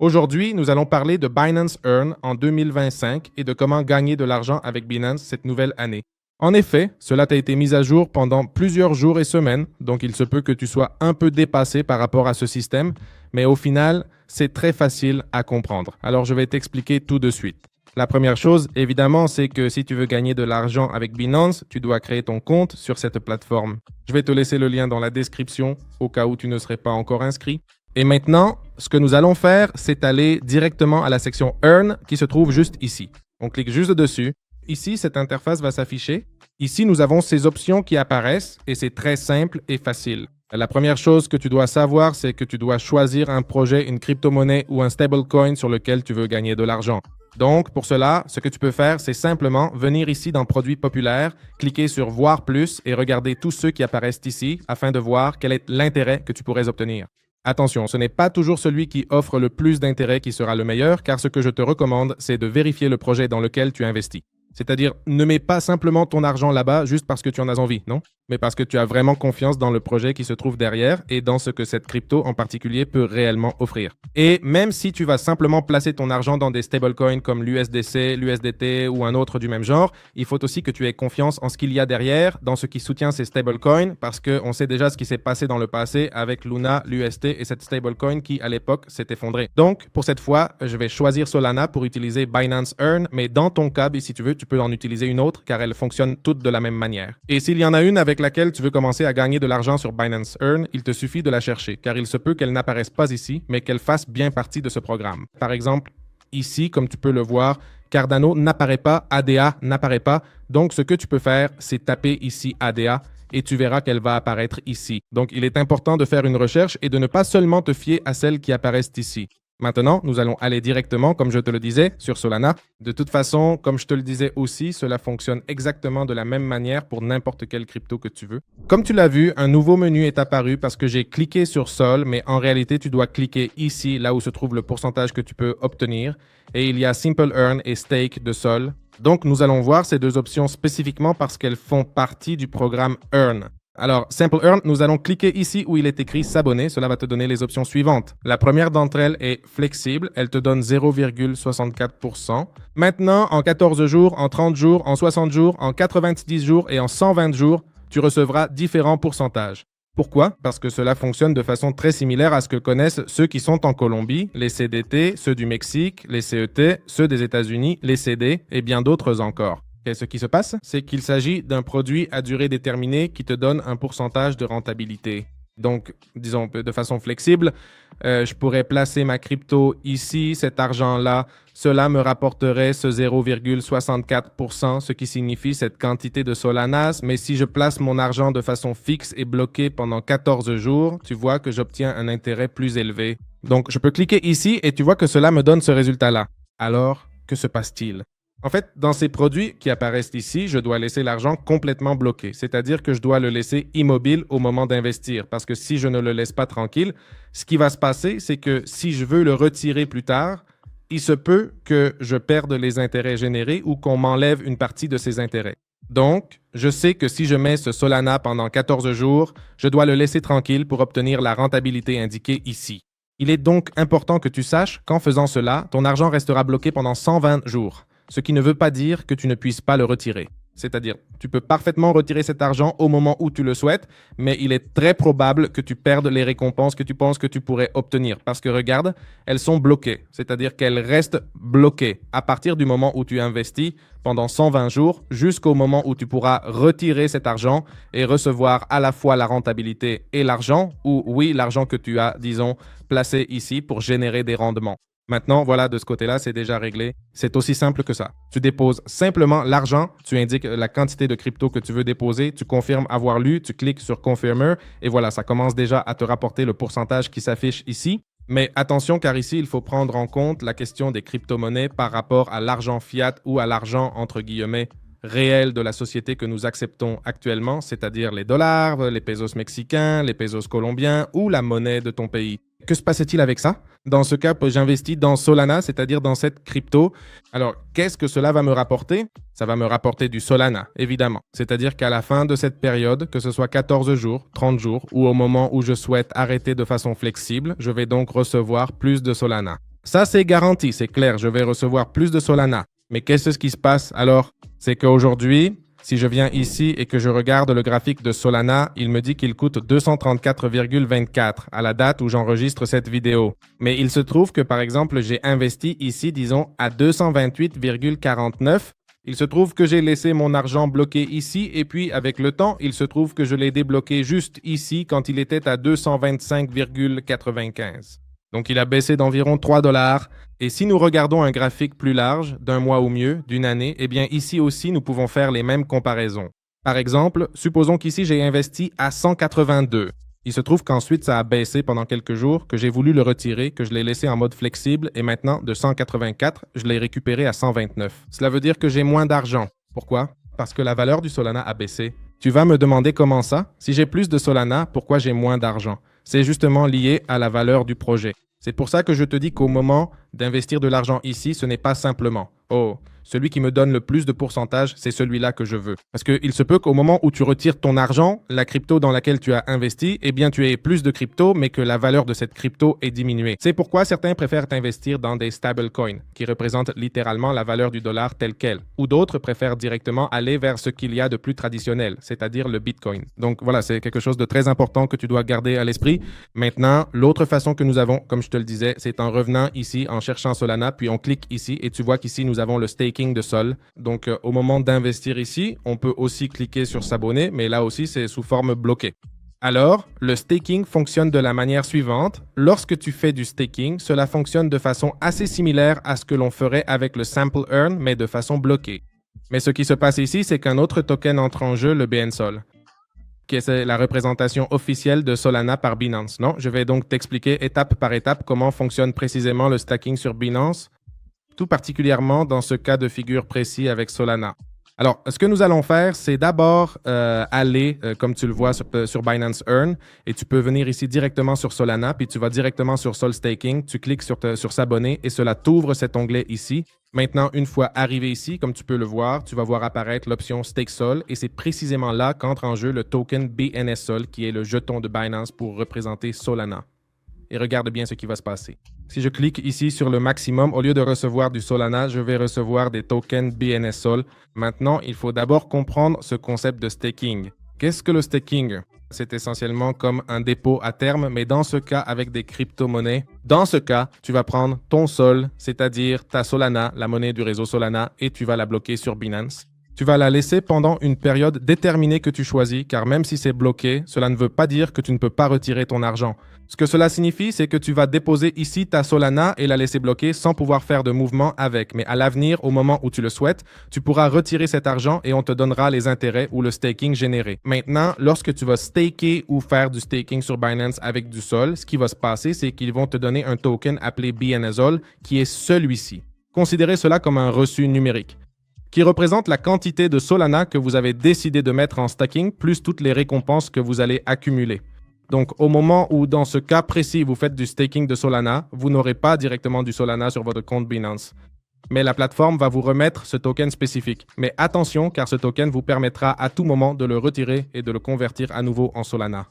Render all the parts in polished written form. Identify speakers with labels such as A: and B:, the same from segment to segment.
A: Aujourd'hui, nous allons parler de Binance Earn en 2025 et de comment gagner de l'argent avec Binance cette nouvelle année. En effet, cela t'a été mis à jour pendant plusieurs jours et semaines, donc il se peut que tu sois un peu dépassé par rapport à ce système, mais au final, c'est très facile à comprendre. Alors je vais t'expliquer tout de suite. La première chose, évidemment, c'est que si tu veux gagner de l'argent avec Binance, tu dois créer ton compte sur cette plateforme. Je vais te laisser le lien dans la description au cas où tu ne serais pas encore inscrit. Et maintenant, ce que nous allons faire, c'est aller directement à la section Earn qui se trouve juste ici. On clique juste dessus. Ici, cette interface va s'afficher. Ici, nous avons ces options qui apparaissent et c'est très simple et facile. La première chose que tu dois savoir, c'est que tu dois choisir un projet, une crypto-monnaie ou un stablecoin sur lequel tu veux gagner de l'argent. Donc, pour cela, ce que tu peux faire, c'est simplement venir ici dans Produits populaires, cliquer sur Voir plus et regarder tous ceux qui apparaissent ici afin de voir quel est l'intérêt que tu pourrais obtenir. Attention, ce n'est pas toujours celui qui offre le plus d'intérêt qui sera le meilleur, car ce que je te recommande, c'est de vérifier le projet dans lequel tu investis. C'est-à-dire, ne mets pas simplement ton argent là-bas juste parce que tu en as envie, non? Mais parce que tu as vraiment confiance dans le projet qui se trouve derrière et dans ce que cette crypto en particulier peut réellement offrir. Et même si tu vas simplement placer ton argent dans des stablecoins comme l'USDC, l'USDT ou un autre du même genre, il faut aussi que tu aies confiance en ce qu'il y a derrière, dans ce qui soutient ces stablecoins, parce qu'on sait déjà ce qui s'est passé dans le passé avec Luna, l'UST et cette stablecoin qui, à l'époque, s'est effondrée. Donc, pour cette fois, je vais choisir Solana pour utiliser Binance Earn, mais dans ton cas, si tu veux, tu peux en utiliser une autre car elles fonctionnent toutes de la même manière. Et s'il y en a une avec laquelle tu veux commencer à gagner de l'argent sur Binance Earn, il te suffit de la chercher car il se peut qu'elle n'apparaisse pas ici, mais qu'elle fasse bien partie de ce programme. Par exemple, ici, comme tu peux le voir, Cardano n'apparaît pas, ADA n'apparaît pas. Donc, ce que tu peux faire, c'est taper ici ADA et tu verras qu'elle va apparaître ici. Donc, il est important de faire une recherche et de ne pas seulement te fier à celles qui apparaissent ici. Maintenant, nous allons aller directement, comme je te le disais, sur Solana. De toute façon, comme je te le disais aussi, cela fonctionne exactement de la même manière pour n'importe quelle crypto que tu veux. Comme tu l'as vu, un nouveau menu est apparu parce que j'ai cliqué sur Sol, mais en réalité, tu dois cliquer ici, là où se trouve le pourcentage que tu peux obtenir. Et il y a Simple Earn et Stake de Sol. Donc, nous allons voir ces deux options spécifiquement parce qu'elles font partie du programme Earn. Alors, Simple Earn, nous allons cliquer ici où il est écrit s'abonner. Cela va te donner les options suivantes. La première d'entre elles est flexible. Elle te donne 0,64%. Maintenant, en 14 jours, en 30 jours, en 60 jours, en 90 jours et en 120 jours, tu recevras différents pourcentages. Pourquoi? Parce que cela fonctionne de façon très similaire à ce que connaissent ceux qui sont en Colombie, les CDT, ceux du Mexique, les CET, ceux des États-Unis, les CD et bien d'autres encore. Et ce qui se passe, c'est qu'il s'agit d'un produit à durée déterminée qui te donne un pourcentage de rentabilité. Donc, disons, de façon flexible, je pourrais placer ma crypto ici, cet argent-là, cela me rapporterait ce 0,64%, ce qui signifie cette quantité de Solanas, mais si je place mon argent de façon fixe et bloqué pendant 14 jours, tu vois que j'obtiens un intérêt plus élevé. Donc, je peux cliquer ici et tu vois que cela me donne ce résultat-là. Alors, que se passe-t-il? En fait, dans ces produits qui apparaissent ici, je dois laisser l'argent complètement bloqué, c'est-à-dire que je dois le laisser immobile au moment d'investir, parce que si je ne le laisse pas tranquille, ce qui va se passer, c'est que si je veux le retirer plus tard, il se peut que je perde les intérêts générés ou qu'on m'enlève une partie de ces intérêts. Donc, je sais que si je mets ce Solana pendant 14 jours, je dois le laisser tranquille pour obtenir la rentabilité indiquée ici. Il est donc important que tu saches qu'en faisant cela, ton argent restera bloqué pendant 120 jours. Ce qui ne veut pas dire que tu ne puisses pas le retirer. C'est-à-dire, tu peux parfaitement retirer cet argent au moment où tu le souhaites, mais il est très probable que tu perdes les récompenses que tu penses que tu pourrais obtenir. Parce que regarde, elles sont bloquées. C'est-à-dire qu'elles restent bloquées à partir du moment où tu investis pendant 120 jours jusqu'au moment où tu pourras retirer cet argent et recevoir à la fois la rentabilité et l'argent, ou oui, l'argent que tu as, disons, placé ici pour générer des rendements. Maintenant, voilà, de ce côté-là, c'est déjà réglé. C'est aussi simple que ça. Tu déposes simplement l'argent, tu indiques la quantité de crypto que tu veux déposer, tu confirmes avoir lu, tu cliques sur Confirmer et voilà, ça commence déjà à te rapporter le pourcentage qui s'affiche ici. Mais attention, car ici, il faut prendre en compte la question des crypto-monnaies par rapport à l'argent fiat ou à l'argent, entre guillemets, réel de la société que nous acceptons actuellement, c'est-à-dire les dollars, les pesos mexicains, les pesos colombiens ou la monnaie de ton pays. Que se passe-t-il avec ça? Dans ce cas, j'investis dans Solana, c'est-à-dire dans cette crypto. Alors, qu'est-ce que cela va me rapporter? Ça va me rapporter du Solana, évidemment. C'est-à-dire qu'à la fin de cette période, que ce soit 14 jours, 30 jours, ou au moment où je souhaite arrêter de façon flexible, je vais donc recevoir plus de Solana. Ça, c'est garanti, c'est clair, je vais recevoir plus de Solana. Mais qu'est-ce qui se passe alors? C'est qu'aujourd'hui, si je viens ici et que je regarde le graphique de Solana, il me dit qu'il coûte 234,24 à la date où j'enregistre cette vidéo. Mais il se trouve que, par exemple, j'ai investi ici, disons, à 228,49. Il se trouve que j'ai laissé mon argent bloqué ici et puis, avec le temps, il se trouve que je l'ai débloqué juste ici quand il était à 225,95. Donc, il a baissé d'environ 3 $. Et si nous regardons un graphique plus large, d'un mois ou mieux, d'une année, eh bien ici aussi, nous pouvons faire les mêmes comparaisons. Par exemple, supposons qu'ici, j'ai investi à 182. Il se trouve qu'ensuite, ça a baissé pendant quelques jours, que j'ai voulu le retirer, que je l'ai laissé en mode flexible et maintenant, de 184, je l'ai récupéré à 129. Cela veut dire que j'ai moins d'argent. Pourquoi? Parce que la valeur du Solana a baissé. Tu vas me demander comment ça? Si j'ai plus de Solana, pourquoi j'ai moins d'argent? C'est justement lié à la valeur du projet. C'est pour ça que je te dis qu'au moment d'investir de l'argent ici, ce n'est pas simplement « Oh, celui qui me donne le plus de pourcentage, c'est celui-là que je veux. » Parce qu'il se peut qu'au moment où tu retires ton argent, la crypto dans laquelle tu as investi, eh bien tu aies plus de crypto, mais que la valeur de cette crypto est diminuée. C'est pourquoi certains préfèrent investir dans des stablecoins, qui représentent littéralement la valeur du dollar telle qu'elle. Ou d'autres préfèrent directement aller vers ce qu'il y a de plus traditionnel, c'est-à-dire le Bitcoin. Donc voilà, c'est quelque chose de très important que tu dois garder à l'esprit. Maintenant, l'autre façon que nous avons, comme je te le disais, c'est en revenant ici, en cherchant Solana, puis on clique ici et tu vois qu'ici, nous avons le staking de Sol. Donc, au moment d'investir ici, on peut aussi cliquer sur s'abonner, mais là aussi, c'est sous forme bloquée. Alors, le staking fonctionne de la manière suivante. Lorsque tu fais du staking, cela fonctionne de façon assez similaire à ce que l'on ferait avec le Sample Earn, mais de façon bloquée. Mais ce qui se passe ici, c'est qu'un autre token entre en jeu, le BNSOL, qui est la représentation officielle de Solana par Binance. Non, je vais donc t'expliquer étape par étape comment fonctionne précisément le stacking sur Binance, tout particulièrement dans ce cas de figure précis avec Solana. Alors, ce que nous allons faire, c'est d'abord aller, comme tu le vois sur Binance Earn, et tu peux venir ici directement sur Solana, puis tu vas directement sur Sol Staking, tu cliques sur s'abonner et cela t'ouvre cet onglet ici. Maintenant, une fois arrivé ici, comme tu peux le voir, tu vas voir apparaître l'option Stake Sol et c'est précisément là qu'entre en jeu le token BNSSOL qui est le jeton de Binance pour représenter Solana. Et regarde bien ce qui va se passer. Si je clique ici sur le maximum, au lieu de recevoir du Solana, je vais recevoir des tokens BNSSOL. Maintenant, il faut d'abord comprendre ce concept de staking. Qu'est-ce que le staking? C'est essentiellement comme un dépôt à terme, mais dans ce cas avec des crypto-monnaies. Dans ce cas, tu vas prendre ton Sol, c'est-à-dire ta Solana, la monnaie du réseau Solana, et tu vas la bloquer sur Binance. Tu vas la laisser pendant une période déterminée que tu choisis, car même si c'est bloqué, cela ne veut pas dire que tu ne peux pas retirer ton argent. Ce que cela signifie, c'est que tu vas déposer ici ta Solana et la laisser bloquer sans pouvoir faire de mouvement avec. Mais à l'avenir, au moment où tu le souhaites, tu pourras retirer cet argent et on te donnera les intérêts ou le staking généré. Maintenant, lorsque tu vas staker ou faire du staking sur Binance avec du Sol, ce qui va se passer, c'est qu'ils vont te donner un token appelé BNSSOL qui est celui-ci. Considérez cela comme un reçu numérique, qui représente la quantité de Solana que vous avez décidé de mettre en stacking, plus toutes les récompenses que vous allez accumuler. Donc, au moment où, dans ce cas précis, vous faites du staking de Solana, vous n'aurez pas directement du Solana sur votre compte Binance. Mais la plateforme va vous remettre ce token spécifique. Mais attention, car ce token vous permettra à tout moment de le retirer et de le convertir à nouveau en Solana.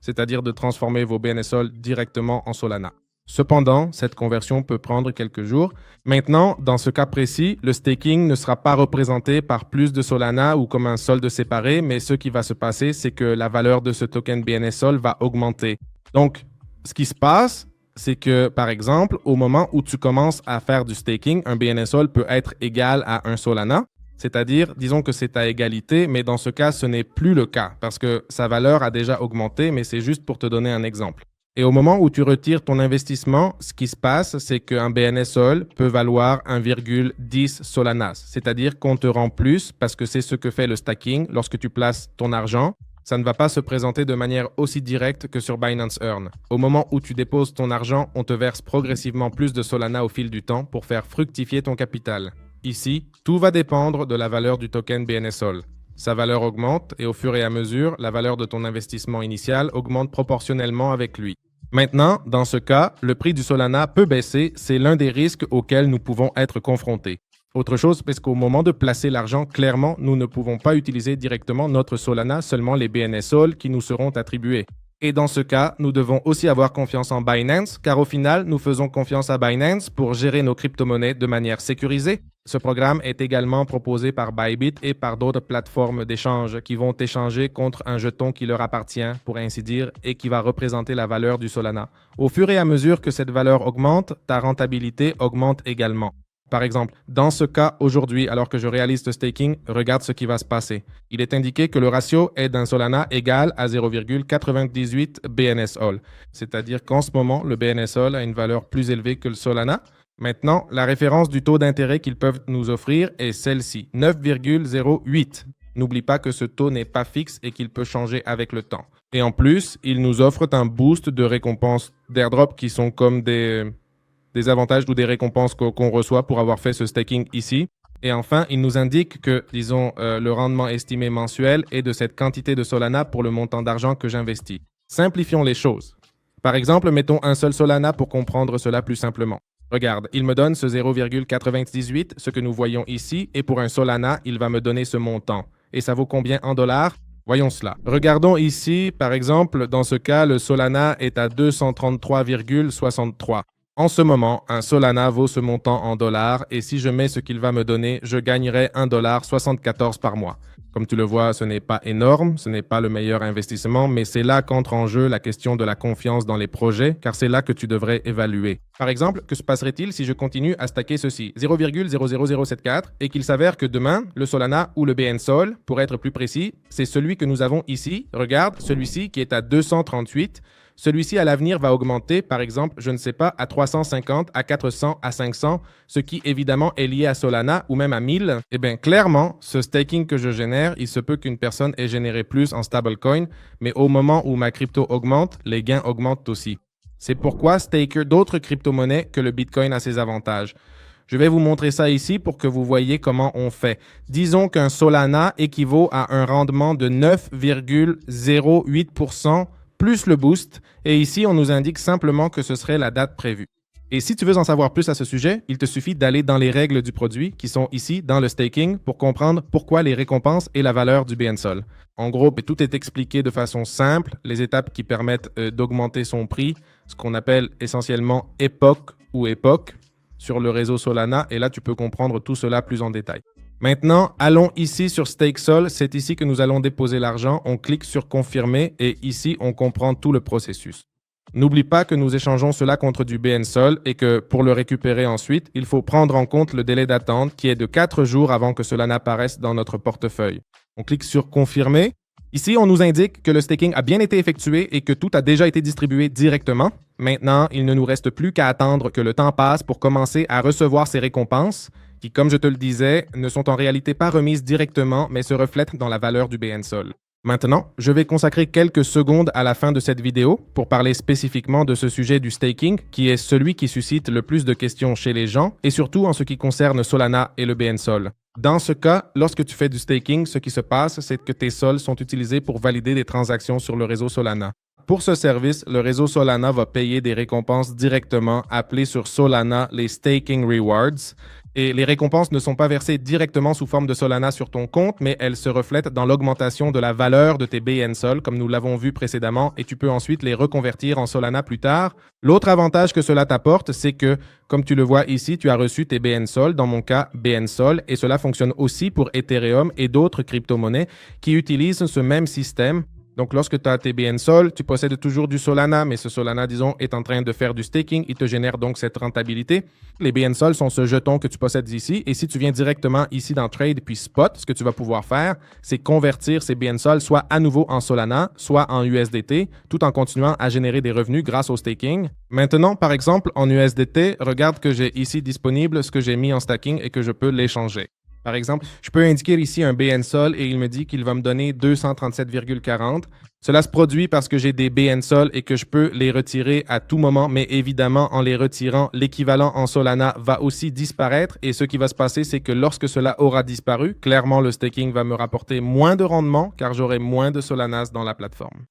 A: C'est-à-dire de transformer vos BNSSOL directement en Solana. Cependant, cette conversion peut prendre quelques jours. Maintenant, dans ce cas précis, le staking ne sera pas représenté par plus de Solana ou comme un solde séparé, mais ce qui va se passer, c'est que la valeur de ce token BNSSOL va augmenter. Donc, ce qui se passe, c'est que, par exemple, au moment où tu commences à faire du staking, un BNSSOL peut être égal à un Solana. C'est-à-dire, disons que c'est à égalité, mais dans ce cas, ce n'est plus le cas parce que sa valeur a déjà augmenté, mais c'est juste pour te donner un exemple. Et au moment où tu retires ton investissement, ce qui se passe, c'est qu'un BNSSOL peut valoir 1,10 Solanas. C'est-à-dire qu'on te rend plus parce que c'est ce que fait le stacking. Lorsque tu places ton argent, ça ne va pas se présenter de manière aussi directe que sur Binance Earn. Au moment où tu déposes ton argent, on te verse progressivement plus de Solana au fil du temps pour faire fructifier ton capital. Ici, tout va dépendre de la valeur du token BNSSOL. Sa valeur augmente et au fur et à mesure, la valeur de ton investissement initial augmente proportionnellement avec lui. Maintenant, dans ce cas, le prix du Solana peut baisser, c'est l'un des risques auxquels nous pouvons être confrontés. Autre chose, parce qu'au moment de placer l'argent, clairement, nous ne pouvons pas utiliser directement notre Solana, seulement les BNSSOL qui nous seront attribués. Et dans ce cas, nous devons aussi avoir confiance en Binance, car au final, nous faisons confiance à Binance pour gérer nos crypto-monnaies de manière sécurisée. Ce programme est également proposé par Bybit et par d'autres plateformes d'échange qui vont échanger contre un jeton qui leur appartient, pour ainsi dire, et qui va représenter la valeur du Solana. Au fur et à mesure que cette valeur augmente, ta rentabilité augmente également. Par exemple, dans ce cas aujourd'hui, alors que je réalise ce staking, regarde ce qui va se passer. Il est indiqué que le ratio est d'un Solana égal à 0,98 BNSOL. C'est-à-dire qu'en ce moment, le BNSOL a une valeur plus élevée que le Solana. Maintenant, la référence du taux d'intérêt qu'ils peuvent nous offrir est celle-ci, 9,08. N'oublie pas que ce taux n'est pas fixe et qu'il peut changer avec le temps. Et en plus, ils nous offrent un boost de récompenses d'airdrop qui sont comme des avantages ou des récompenses qu'on reçoit pour avoir fait ce staking ici. Et enfin, il nous indique que, disons, le rendement estimé mensuel est de cette quantité de Solana pour le montant d'argent que j'investis. Simplifions les choses. Par exemple, mettons un seul Solana pour comprendre cela plus simplement. Regarde, il me donne ce 0,98, ce que nous voyons ici, et pour un Solana, il va me donner ce montant. Et ça vaut combien en dollars? Voyons cela. Regardons ici, par exemple, dans ce cas, le Solana est à 233,63. En ce moment, un Solana vaut ce montant en dollars et si je mets ce qu'il va me donner, je gagnerai $1,74 par mois. Comme tu le vois, ce n'est pas énorme, ce n'est pas le meilleur investissement, mais c'est là qu'entre en jeu la question de la confiance dans les projets, car c'est là que tu devrais évaluer. Par exemple, que se passerait-il si je continue à stacker ceci, 0,00074, et qu'il s'avère que demain, le Solana ou le BNSOL, pour être plus précis, c'est celui que nous avons ici, regarde, celui-ci qui est à 238, celui-ci, à l'avenir, va augmenter, par exemple, je ne sais pas, à 350, à 400, à 500, ce qui, évidemment, est lié à Solana ou même à 1000. Eh bien, clairement, ce staking que je génère, il se peut qu'une personne ait généré plus en stablecoin, mais au moment où ma crypto augmente, les gains augmentent aussi. C'est pourquoi staker d'autres crypto-monnaies que le Bitcoin a ses avantages. Je vais vous montrer ça ici pour que vous voyez comment on fait. Disons qu'un Solana équivaut à un rendement de 9,08% plus le boost, et ici on nous indique simplement que ce serait la date prévue. Et si tu veux en savoir plus à ce sujet, il te suffit d'aller dans les règles du produit qui sont ici dans le staking pour comprendre pourquoi les récompenses et la valeur du BNSOL. En gros, tout est expliqué de façon simple, les étapes qui permettent d'augmenter son prix, ce qu'on appelle essentiellement époque ou époque sur le réseau Solana, et là tu peux comprendre tout cela plus en détail. Maintenant, allons ici sur StakeSol, c'est ici que nous allons déposer l'argent, on clique sur confirmer et ici on comprend tout le processus. N'oublie pas que nous échangeons cela contre du BNSOL et que pour le récupérer ensuite, il faut prendre en compte le délai d'attente qui est de 4 jours avant que cela n'apparaisse dans notre portefeuille. On clique sur confirmer. Ici, on nous indique que le staking a bien été effectué et que tout a déjà été distribué directement. Maintenant, il ne nous reste plus qu'à attendre que le temps passe pour commencer à recevoir ces récompenses qui, comme je te le disais, ne sont en réalité pas remises directement, mais se reflètent dans la valeur du BNSOL. Maintenant, je vais consacrer quelques secondes à la fin de cette vidéo pour parler spécifiquement de ce sujet du staking, qui est celui qui suscite le plus de questions chez les gens, et surtout en ce qui concerne Solana et le BNSOL. Dans ce cas, lorsque tu fais du staking, ce qui se passe, c'est que tes sols sont utilisés pour valider des transactions sur le réseau Solana. Pour ce service, le réseau Solana va payer des récompenses directement, appelées sur Solana les Staking Rewards. Et les récompenses ne sont pas versées directement sous forme de Solana sur ton compte, mais elles se reflètent dans l'augmentation de la valeur de tes BNSOL, comme nous l'avons vu précédemment, et tu peux ensuite les reconvertir en Solana plus tard. L'autre avantage que cela t'apporte, c'est que, comme tu le vois ici, tu as reçu tes BNSOL, dans mon cas BNSOL, et cela fonctionne aussi pour Ethereum et d'autres crypto-monnaies qui utilisent ce même système. Donc, lorsque tu as tes BNSOL, tu possèdes toujours du Solana, mais ce Solana, disons, est en train de faire du staking. Il te génère donc cette rentabilité. Les BNSOL sont ce jeton que tu possèdes ici. Et si tu viens directement ici dans Trade puis Spot, ce que tu vas pouvoir faire, c'est convertir ces BNSOL soit à nouveau en Solana, soit en USDT, tout en continuant à générer des revenus grâce au staking. Maintenant, par exemple, en USDT, regarde que j'ai ici disponible ce que j'ai mis en staking et que je peux l'échanger. Par exemple, je peux indiquer ici un BNSOL et il me dit qu'il va me donner 237,40. Cela se produit parce que j'ai des BNSOL et que je peux les retirer à tout moment, mais évidemment, en les retirant, l'équivalent en Solana va aussi disparaître et ce qui va se passer, c'est que lorsque cela aura disparu, clairement, le staking va me rapporter moins de rendement car j'aurai moins de Solanas dans la plateforme.